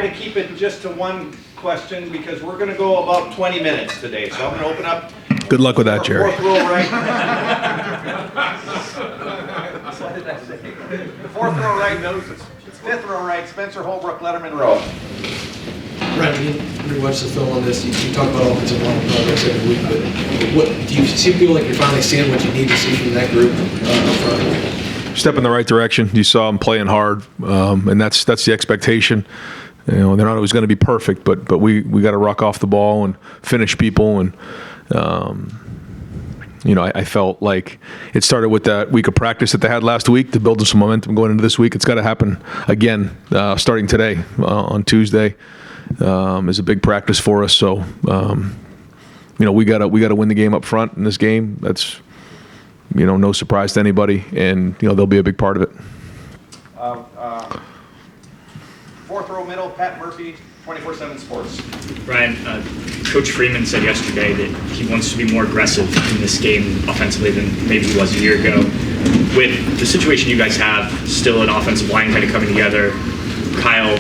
To keep it just to one question because we're going to go about 20 minutes today. So I'm going to open up. Good luck with that, Jerry. Fourth row right. What did I say? Fourth row right noses. Fifth row right. Spencer Holbrook, Letterman row. Brent, we watched the film on this. You talk about offensive line progress every week, but what do you feel like you're finally seeing what you need to see from that group up front? Step in the right direction. You saw them playing hard, and that's the expectation. You know, they're not always going to be perfect, but we got to rock off the ball and finish people. And you know, I felt like it started with that week of practice that they had last week to build some momentum going into this week. It's got to happen again, starting today on Tuesday. Is a big practice for us. So you know, we got to win the game up front in this game. That's, you know, no surprise to anybody, and you know they'll be a big part of it. Fourth row middle, Pat Murphy, 24/7 Sports. Brian, Coach Freeman said yesterday that he wants to be more aggressive in this game offensively than maybe he was a year ago. With the situation you guys have, still an offensive line kind of coming together, Kyle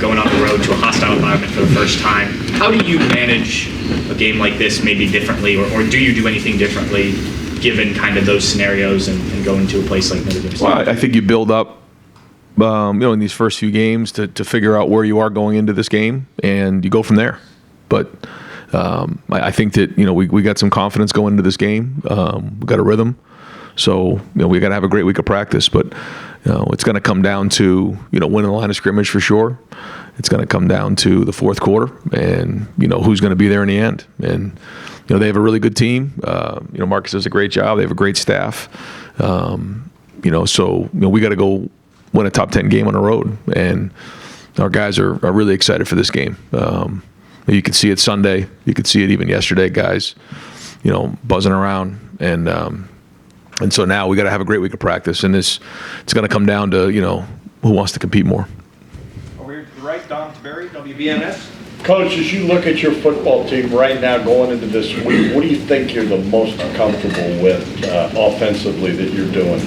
going on the road to a hostile environment for the first time, how do you manage a game like this maybe differently, or do you do anything differently given kind of those scenarios and going to a place like Notre Dame? Well, I think you build up, you know, in these first few games to figure out where you are going into this game, and you go from there. But I think that, you know, we got some confidence going into this game. We got a rhythm, so you know we got to have a great week of practice. But you know, it's going to come down to, you know, winning the line of scrimmage for sure. It's going to come down to the fourth quarter, and you know who's going to be there in the end. And you know they have a really good team. You know, Marcus does a great job. They have a great staff. You know, so you know we got to go win a top 10 game on the road, and our guys are really excited for this game. You could see it Sunday, you could see it even yesterday, guys, you know, buzzing around, and so now we got to have a great week of practice, and it's going to come down to, you know, who wants to compete more. Over here to the right, Dom Taberry, WBNS. Coach, as you look at your football team right now going into this week, what do you think you're the most comfortable with offensively that you're doing?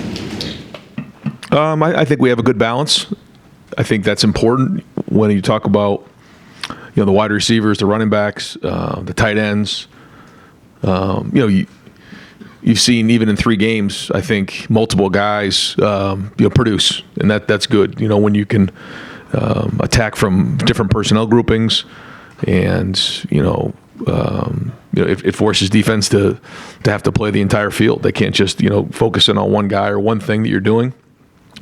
I think we have a good balance. I think that's important when you talk about, you know, the wide receivers, the running backs, the tight ends. You know, you've seen even in 3 games, I think multiple guys, you know, produce, and that's good. You know, when you can attack from different personnel groupings, and you know, it forces defense to have to play the entire field. They can't just, you know, focus in on one guy or one thing that you're doing.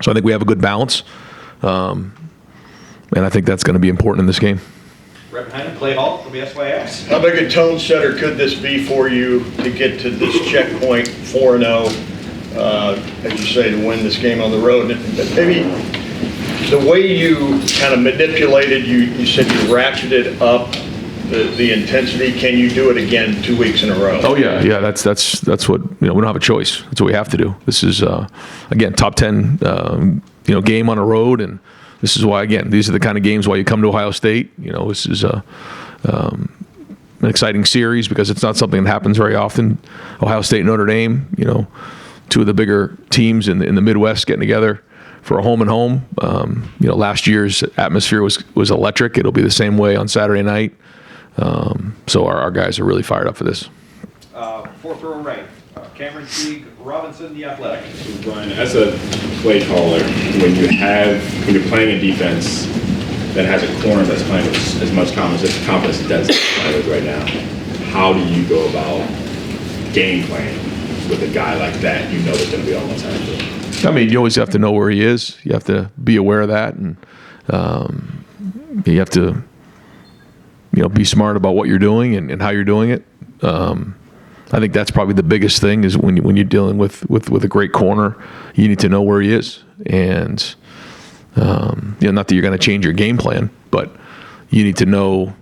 So I think we have a good balance, and I think that's going to be important in this game. Right behind him, Clay Hall from the SYX. How big a tone setter could this be for you to get to this checkpoint 4-0, as you say, to win this game on the road? And maybe the way you kind of manipulated, you said you ratcheted up the intensity. Can you do it again 2 weeks in a row? Oh yeah. That's what, you know, we don't have a choice. That's what we have to do. This is again top 10 you know, game on the road, and this is why, again, these are the kind of games why you come to Ohio State. You know, this is an exciting series because it's not something that happens very often. Ohio State and Notre Dame, you know, 2 of the bigger teams in the Midwest getting together for a home and home. You know, last year's atmosphere was electric. It'll be the same way on Saturday night. So our guys are really fired up for this. Fourth row right, Cameron Teague Robinson, The Athletic. So Brian, as a play caller, when you're playing a defense that has a corner that's playing with as much confidence as that's playing with right now, how do you go about game playing with a guy like that? You know that's going to be on one side of it. I mean, you always have to know where he is. You have to be aware of that, and you have to, you know, be smart about what you're doing and how you're doing it. I think that's probably the biggest thing is when you're dealing with a great corner, you need to know where he is. And you know, not that you're going to change your game plan, but you need to know,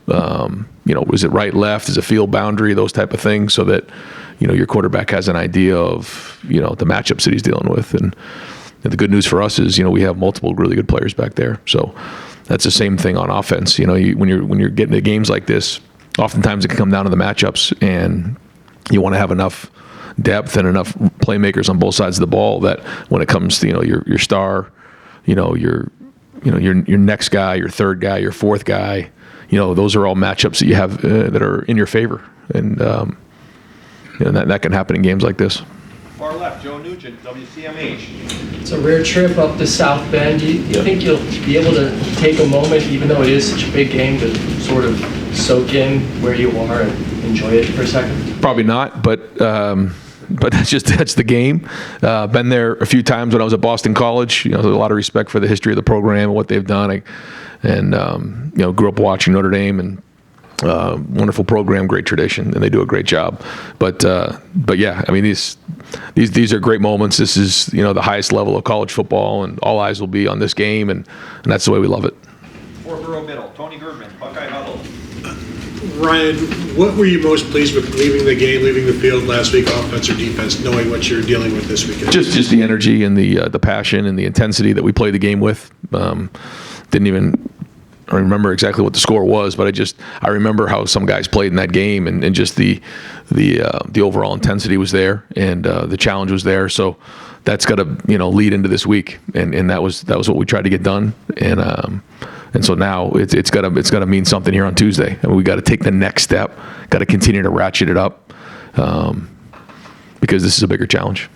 you know, is it right, left, is it field boundary, those type of things, so that, you know, your quarterback has an idea of, you know, the matchups that he's dealing with. And the good news for us is, you know, we have multiple really good players back there. So that's the same thing on offense. You know, when you're getting to games like this, oftentimes it can come down to the matchups, and you want to have enough depth and enough playmakers on both sides of the ball that when it comes to, you know, your star, you know, your your next guy, your third guy, your fourth guy. Those are all matchups that you have that are in your favor, and that can happen in games like this. Far left, Joe Nugent, WCMH. It's a rare trip up to South Bend. Do you think you'll be able to take a moment, even though it is such a big game, to sort of soak in where you are and enjoy it for a second? Probably not, but that's the game. Been there a few times when I was at Boston College. There's a lot of respect for the history of the program and what they've done. Grew up watching Notre Dame, and wonderful program, great tradition, and they do a great job. But yeah, I mean these are great moments. This is the highest level of college football, and all eyes will be on this game, and that's the way we love it. Fourth row middle, Tony Girdman, Buckeye Huddle. Ryan, what were you most pleased with leaving the field last week, offense or defense, knowing what you're dealing with this weekend? Just the energy and the passion and the intensity that we played the game with. Didn't even remember exactly what the score was, but I remember how some guys played in that game, and just the overall intensity was there, and the challenge was there. So that's got to lead into this week, and that was what we tried to get done, and so now it's got to mean something here on Tuesday, and we got to take the next step, got to continue to ratchet it up, because this is a bigger challenge.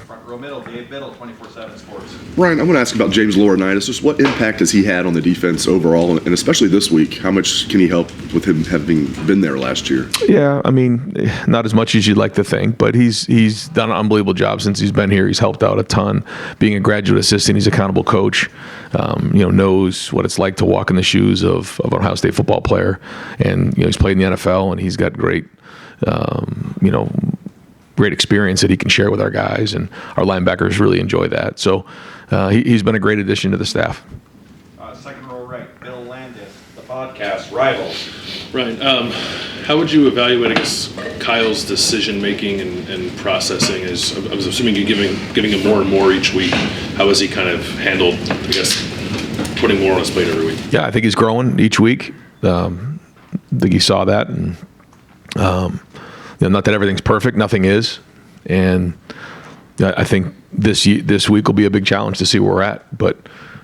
Front row middle, Dave Biddle, 24/7 Sports. Ryan, I want to ask about James Laurinaitis. Just what impact has he had on the defense overall, and especially this week? How much can he help with him having been there last year? Yeah, I mean, not as much as you'd like to think, but he's done an unbelievable job since he's been here. He's helped out a ton. Being a graduate assistant, he's an accountable coach. Knows what it's like to walk in the shoes of an Ohio State football player, and he's played in the NFL, and he's got great experience that he can share with our guys, and our linebackers really enjoy that. So he's been a great addition to the staff. Second row right, Bill Landis, the podcast, Rivals. Right. How would you evaluate, I guess, Kyle's decision-making and processing? I was assuming you're giving him more and more each week. How has he kind of handled, I guess, putting more on his plate every week? Yeah, I think he's growing each week. I think he saw that, and not that everything's perfect, nothing is, and I think this week will be a big challenge to see where we're at. But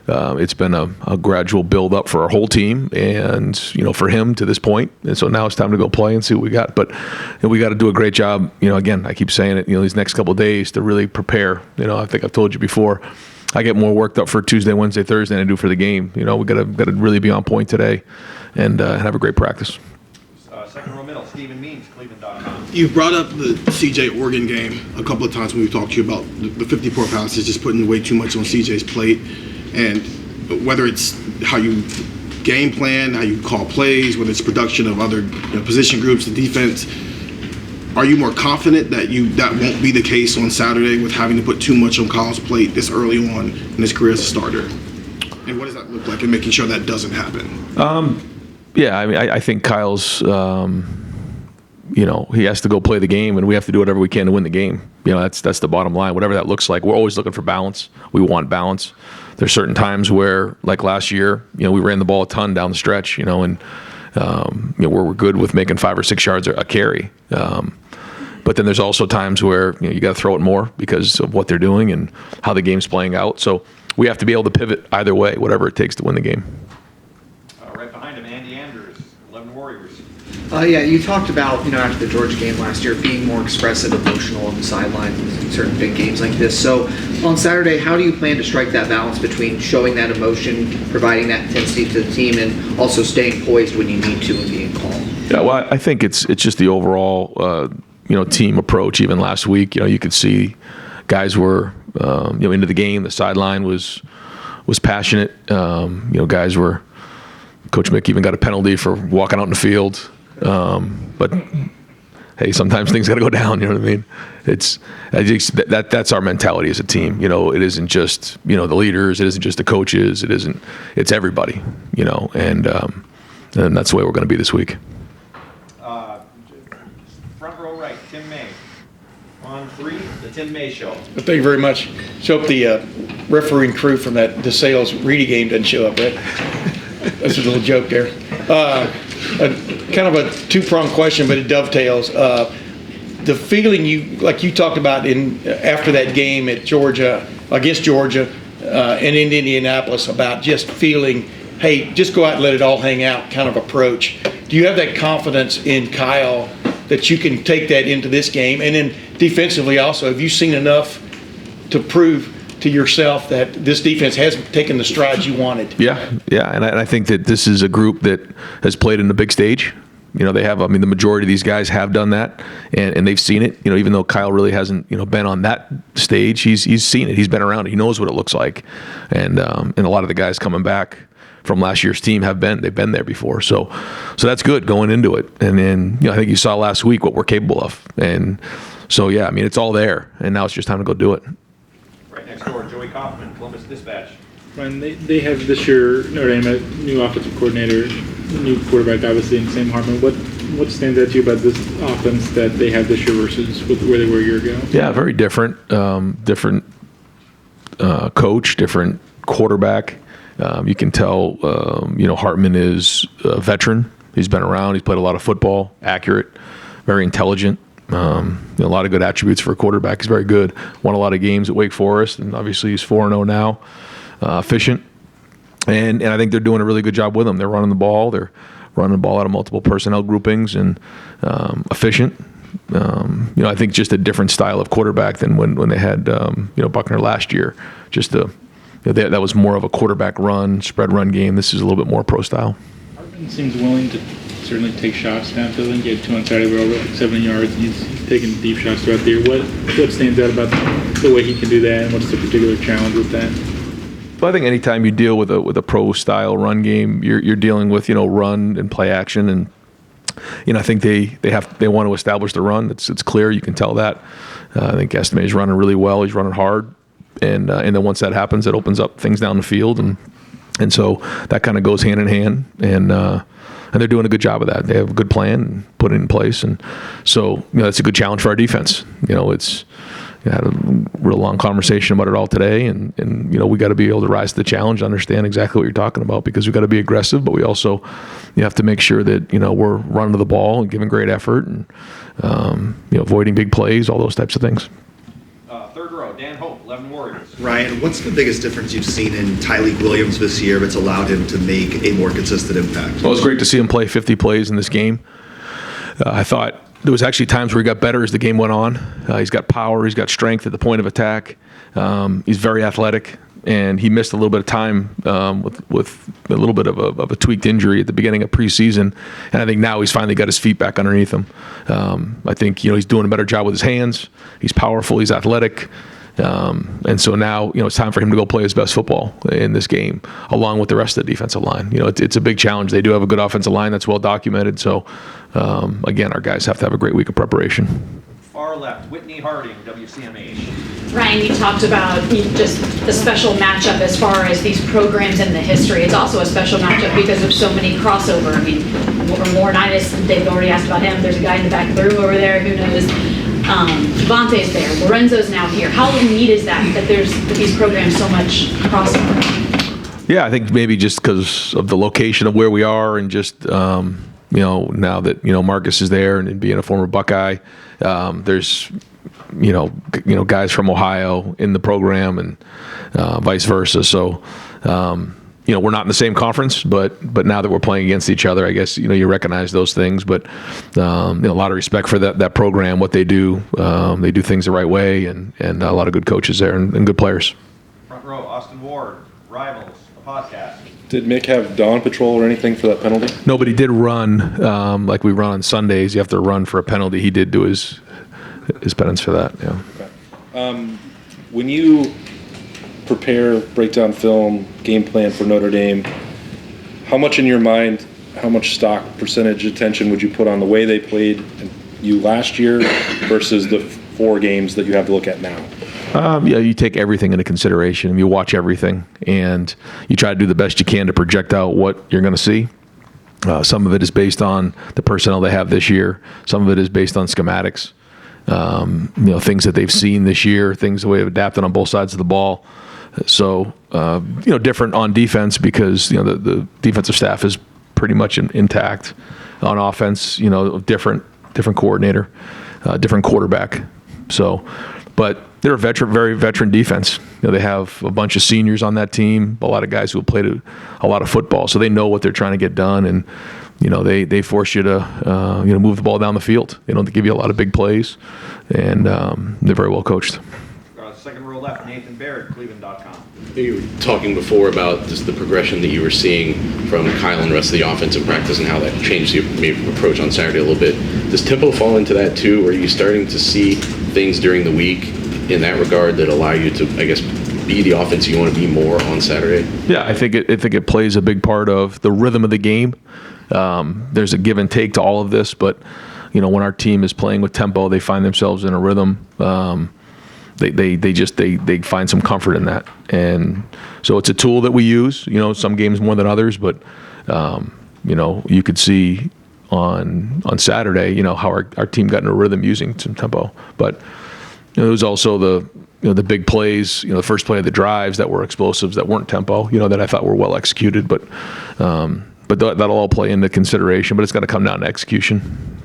it's been a gradual build up for our whole team, and for him to this point. And so now it's time to go play and see what we got. But we got to do a great job. Again, I keep saying it. These next couple of days to really prepare. I think I've told you before. I get more worked up for Tuesday, Wednesday, Thursday than I do for the game. We got to really be on point today, and have a great practice. Second row middle, Stephen Means, Cleveland.com. You brought up the CJ Oregon game a couple of times when we talked to you about the 54 pounds is just putting way too much on CJ's plate, and whether it's how you game plan, how you call plays, whether it's production of other position groups, the defense. Are you more confident that that won't be the case on Saturday with having to put too much on Kyle's plate this early on in his career as a starter? And what does that look like in making sure that doesn't happen? Yeah, I mean, I think Kyle's, he has to go play the game, and we have to do whatever we can to win the game. That's the bottom line. Whatever that looks like, we're always looking for balance. We want balance. There's certain times where, like last year, we ran the ball a ton down the stretch, and where we're good with making 5 or 6 yards a carry. But then there's also times where you got to throw it more because of what they're doing and how the game's playing out. So we have to be able to pivot either way, whatever it takes to win the game. Right behind him, Andy Andrews, 11 Warriors. Yeah, you talked about, after the Georgia game last year, being more expressive, emotional on the sideline in certain big games like this. So on Saturday, how do you plan to strike that balance between showing that emotion, providing that intensity to the team, and also staying poised when you need to and being calm? Yeah, well, I think it's just the overall, team approach. Even last week, you could see guys were, into the game. The sideline was passionate. Guys were. Coach Mick even got a penalty for walking out in the field. But hey, sometimes things got to go down. You know what I mean? That's our mentality as a team. It isn't just the leaders. It isn't just the coaches. It's everybody. And that's the way we're going to be this week. Front row right, Tim May. On 3, the Tim May Show. Thank you very much. So hope the refereeing crew from that DeSales Reedy game doesn't show up, right? That's a little joke there. Kind of a two-pronged question, but it dovetails. The feeling you talked about after that game at Georgia, against Georgia, in Indianapolis about just feeling, hey, just go out and let it all hang out kind of approach. Do you have that confidence in Kyle that you can take that into this game? And then defensively also, have you seen enough to prove to yourself that this defense hasn't taken the strides you wanted? Yeah, and I think that this is a group that has played in the big stage. They have, the majority of these guys have done that, and they've seen it. Even though Kyle really hasn't, been on that stage, he's seen it. He's been around it. He knows what it looks like. And a lot of the guys coming back from last year's team they've been there before. So that's good going into it. And then, I think you saw last week what we're capable of. And so, yeah, it's all there. And now it's just time to go do it. Right next door, Joey Kaufman, Columbus Dispatch. Ryan, they have this year Notre Dame a new offensive coordinator, new quarterback, obviously, in Sam Hartman. What stands out to you about this offense that they have this year versus where they were a year ago? Yeah, very different. Different coach, different quarterback. You can tell, Hartman is a veteran. He's been around. He's played a lot of football, accurate, very intelligent. A lot of good attributes for a quarterback. He's very good. Won a lot of games at Wake Forest, and obviously he's 4-0 now. Efficient. And I think they're doing a really good job with him. They're running the ball. They're running the ball out of multiple personnel groupings and efficient. I think just a different style of quarterback than when they had, Buckner last year. Just that was more of a quarterback run, spread run game. This is a little bit more pro style. Hartman seems willing to certainly take shots downfield. And get 2 on Saturday, but over 70 yards. He's taking deep shots throughout the year. What stands out about the way he can do that, and what's the particular challenge with that? Well, I think anytime you deal with a pro style run game, you're dealing with run and play action, and I think they want to establish the run. It's clear, you can tell that. I think Estime is running really well. He's running hard, and then once that happens, it opens up things down the field, and so that kind of goes hand in hand, and they're doing a good job of that. They have a good plan and put it in place, and so that's a good challenge for our defense. I had a real long conversation about it all today, and we got to be able to rise to the challenge, understand exactly what you're talking about, because we've got to be aggressive, but we also have to make sure that we're running to the ball and giving great effort and avoiding big plays, all those types of things. Third row, Dan Hope, 11 Warriors. Ryan, what's the biggest difference you've seen in Tyleik Williams this year that's allowed him to make a more consistent impact? Well, it's great to see him play 50 plays in this game. I thought there was actually times where he got better as the game went on. He's got power. He's got strength at the point of attack. He's very athletic, and he missed a little bit of time with a little bit of a tweaked injury at the beginning of preseason. And I think now he's finally got his feet back underneath him. I think he's doing a better job with his hands. He's powerful. He's athletic. And so now, it's time for him to go play his best football in this game, along with the rest of the defensive line. It's a big challenge. They do have a good offensive line that's well documented. So, again, our guys have to have a great week of preparation. Far left, Whitney Harding, WCMH. Ryan, you talked about just the special matchup as far as these programs and the history. It's also a special matchup because of so many crossover. Laurinaitis, they've already asked about him. There's a guy in the back of the room over there, who knows. Devontae's there. Lorenzo's now here. How neat is that these programs so much crossover? Yeah, I think maybe just because of the location of where we are, and just now that Marcus is there and being a former Buckeye, there's guys from Ohio in the program and vice versa. So we're not in the same conference, but now that we're playing against each other, I guess you recognize those things. But a lot of respect for that program, what they do. They do things the right way, and a lot of good coaches there and good players. Front row, Austin Ward, Rivals, a podcast. Did Mick have dawn patrol or anything for that penalty? No, but he did run like we run on Sundays. You have to run for a penalty. He did do his penance for that. Yeah. Okay. When you prepare, break down film, game plan for Notre Dame, how much in your mind, how much stock, percentage attention would you put on the way they played you last year versus the 4 games that you have to look at now? You take everything into consideration. You watch everything, and you try to do the best you can to project out what you're going to see. Some of it is based on the personnel they have this year. Some of it is based on schematics, things that they've seen this year, things that we've adapted on both sides of the ball. So, different on defense because, the defensive staff is pretty much intact. On offense, different coordinator, different quarterback. So, but, they're a very veteran defense. They have a bunch of seniors on that team, a lot of guys who have played a lot of football, so they know what they're trying to get done, and they force you to move the ball down the field. They don't give you a lot of big plays, and they're very well coached. Second row left, Nathan Baird, Cleveland.com. You were talking before about just the progression that you were seeing from Kyle and the rest of the offense in practice and how that changed your approach on Saturday a little bit. Does tempo fall into that too? Are you starting to see things during the week in that regard that allow you to, I guess, be the offense you want to be more on Saturday? Yeah, I think it plays a big part of the rhythm of the game. There's a give and take to all of this, but when our team is playing with tempo, they find themselves in a rhythm. They find some comfort in that, and so it's a tool that we use. Some games more than others, but you could see on Saturday, how our team got in a rhythm using some tempo. But there was also the big plays, the first play of the drives that were explosives that weren't tempo, that I thought were well executed. But that'll all play into consideration. But it's got to come down to execution.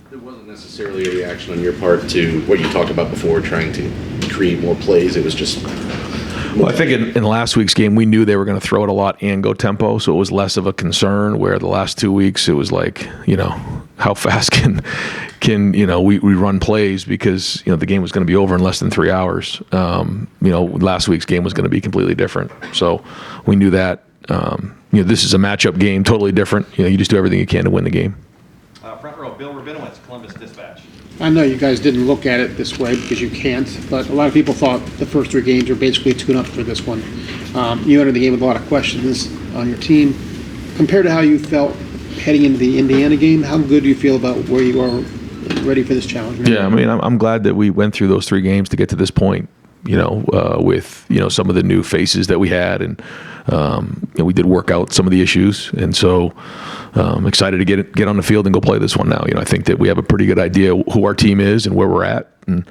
Necessarily a reaction on your part to what you talked about before, trying to create more plays. It was just. Well, I think in last week's game, we knew they were going to throw it a lot and go tempo, so it was less of a concern. Where the last 2 weeks, it was like, how fast can we run plays, because the game was going to be over in less than 3 hours. Last week's game was going to be completely different, so we knew that. This is a matchup game, totally different. You just do everything you can to win the game. Front row, Bill Rabinowitz, Columbus Dispatch. I know you guys didn't look at it this way because you can't, but a lot of people thought the first 3 games were basically a tune-up for this one. You entered the game with a lot of questions on your team. Compared to how you felt heading into the Indiana game, how good do you feel about where you are ready for this challenge? Yeah, I'm glad that we went through those 3 games to get to this point, with, some of the new faces that we had, and we did work out some of the issues, and so I'm excited to get on the field and go play this one now. I think that we have a pretty good idea who our team is and where we're at, and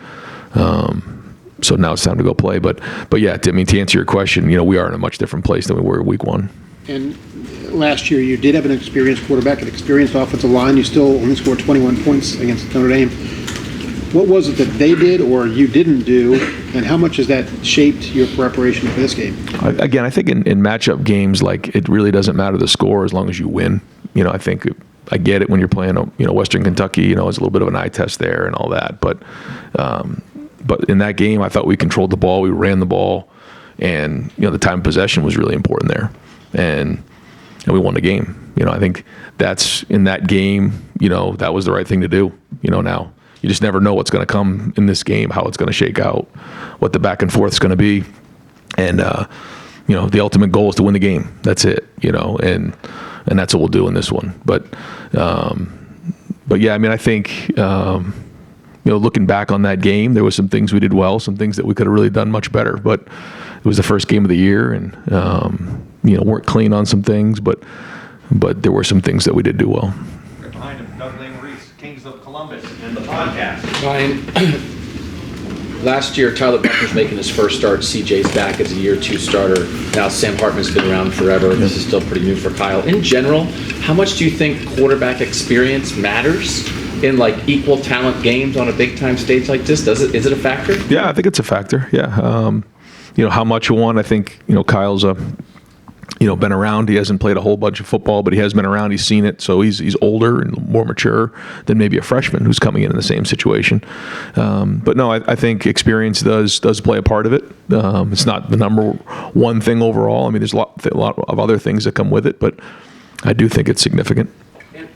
so now it's time to go play. But yeah, to answer your question, we are in a much different place than we were week 1. And last year you did have an experienced quarterback, an experienced offensive line. You still only scored 21 points against Notre Dame. What was it that they did or you didn't do, and how much has that shaped your preparation for this game? Again, I think in matchup games, it really doesn't matter the score as long as you win. I think I get it when you're playing, Western Kentucky, it's a little bit of an eye test there and all that. But in that game, I thought we controlled the ball, we ran the ball, and, the time of possession was really important there. And we won the game. I think that's in that game, that was the right thing to do, now. You just never know what's going to come in this game, how it's going to shake out, what the back and forth is going to be. And, the ultimate goal is to win the game. That's it, and that's what we'll do in this one. But yeah, I think, looking back on that game, there was some things we did well, some things that we could have really done much better. But it was the first game of the year, and, weren't clean on some things, but there were some things that we did do well. Right behind him, Doug Lane-Reese, Kings of Columbus, and the podcast. Ryan, last year Tyler Buckner's making his first start. CJ's back as a year 2 starter. Now Sam Hartman's been around forever. This is still pretty new for Kyle. In general, how much do you think quarterback experience matters in equal talent games on a big time stage like this? Is it a factor? Yeah, I think it's a factor. Yeah. How much one, I think, Kyle's been around. He hasn't played a whole bunch of football, but he has been around. He's seen it, so he's older and more mature than maybe a freshman who's coming in the same situation. But no, I think experience does play a part of it. It's not the number one thing overall. There's a lot of other things that come with it, but I do think it's significant.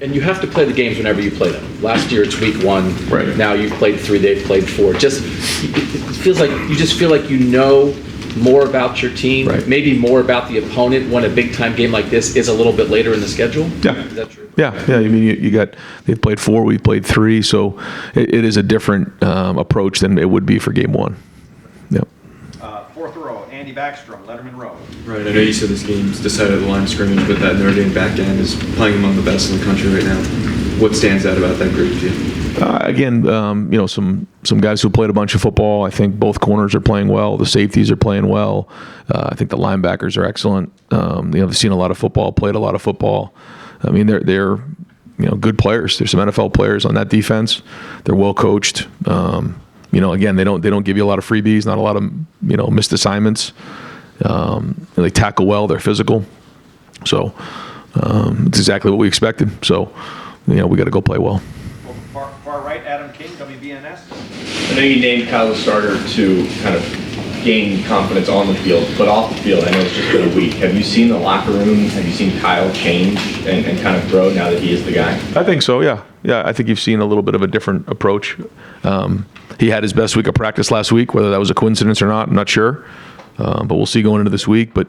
And you have to play the games whenever you play them. Last year it's week 1. Right. Now you've played 3. They've played 4. It feels like you just feel like more about your team, right. Maybe more about the opponent when a big time game like this is a little bit later in the schedule. Yeah. Is that true? Yeah. They've played 4, we played 3, so it is a different approach than it would be for game 1. Yep. Fourth row, Andy Backstrom, Letterman Row. Right, I know you said this game's decided at the line of scrimmage, but that Notre Dame back end is playing among the best in the country right now. What stands out about that group to you? Again, some guys who played a bunch of football. I think both corners are playing well. The safeties are playing well. I think the linebackers are excellent. They've seen a lot of football, played a lot of football. They're good players. There's some NFL players on that defense. They're well coached. Again, they don't give you a lot of freebies, not a lot of missed assignments. They tackle well, they're physical, so it's exactly what we expected. So we got to go play well. Far right, Adam King, WBNS. I know you named Kyle the starter to kind of gain confidence on the field, but off the field, I know it's just been a week. Have you seen the locker room? Have you seen Kyle change and kind of grow now that he is the guy? I think so, yeah. Yeah, I think you've seen a little bit of a different approach. He had his best week of practice last week. Whether that was a coincidence or not, I'm not sure. But we'll see going into this week. But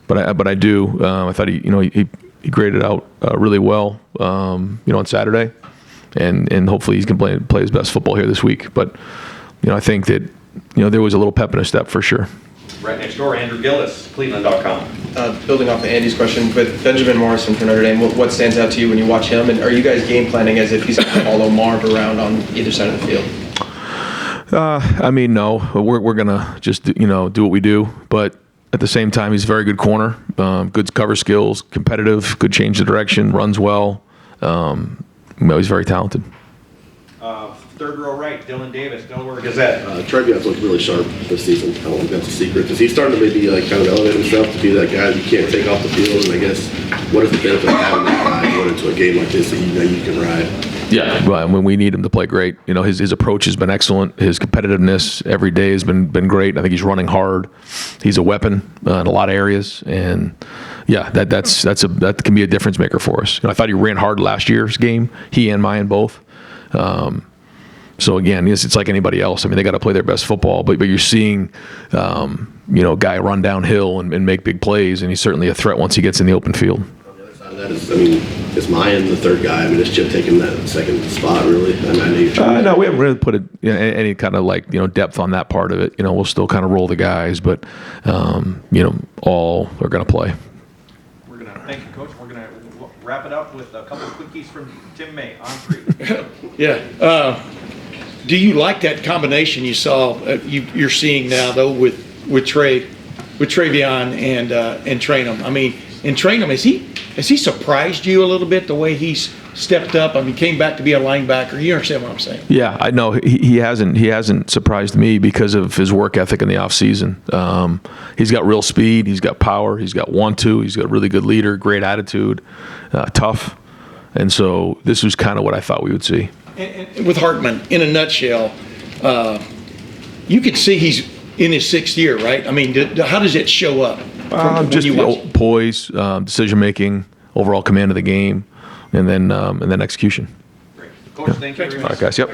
I do. I thought he graded out really well. On Saturday, and hopefully he's going to play his best football here this week. But I think that there was a little pep in his step for sure. Right next door, Andrew Gillis, Cleveland.com. Building off of Andy's question, with Benjamin Morrison for Notre Dame, what stands out to you when you watch him? And are you guys game planning as if he's going to follow Marv around on either side of the field? No. We're going to just do what we do. But at the same time, he's a very good corner, good cover skills, competitive, good change of direction, runs well. He's very talented. Third row right, Dylan Davis, Delaware Gazette. Treviot's looked really sharp this season. I don't think that's a secret. Is he starting to maybe kind of elevate himself to be that guy you can't take off the field? And I guess, what is the benefit of having that guy going into a game like this that you can ride? Yeah, well, when we need him to play great, his approach has been excellent. His competitiveness every day has been great. I think he's running hard. He's a weapon in a lot of areas, and yeah, that can be a difference maker for us. I thought he ran hard last year's game. He and Mayan both. So again, it's like anybody else. They got to play their best football, but you're seeing, a guy run downhill and make big plays, and he's certainly a threat once he gets in the open field. On the other side of that is Mayan the third guy? Is Chip taking that second spot really? I know you're trying no, we haven't really put any kind of depth on that part of it. We'll still kind of roll the guys, but all are going to play. We're going to thank you, Coach. We're going to wrap it up with a couple of quickies from Tim May on 3. Yeah. Do you like that combination you saw? You're seeing now though with Travion and Trainum. In Trainum, has he surprised you a little bit the way he's stepped up? Came back to be a linebacker. You understand what I'm saying? Yeah, I know he hasn't surprised me because of his work ethic in the off season. He's got real speed. He's got power. He's got want-to. He's got a really good leader, great attitude, tough. And so this was kind of what I thought we would see. And with Hartman, in a nutshell, you could see he's in his 6th year, right? How does it show up? Just poise, decision making, overall command of the game, and then execution. Great. Coach, thank you very much. All right, guys. Yep.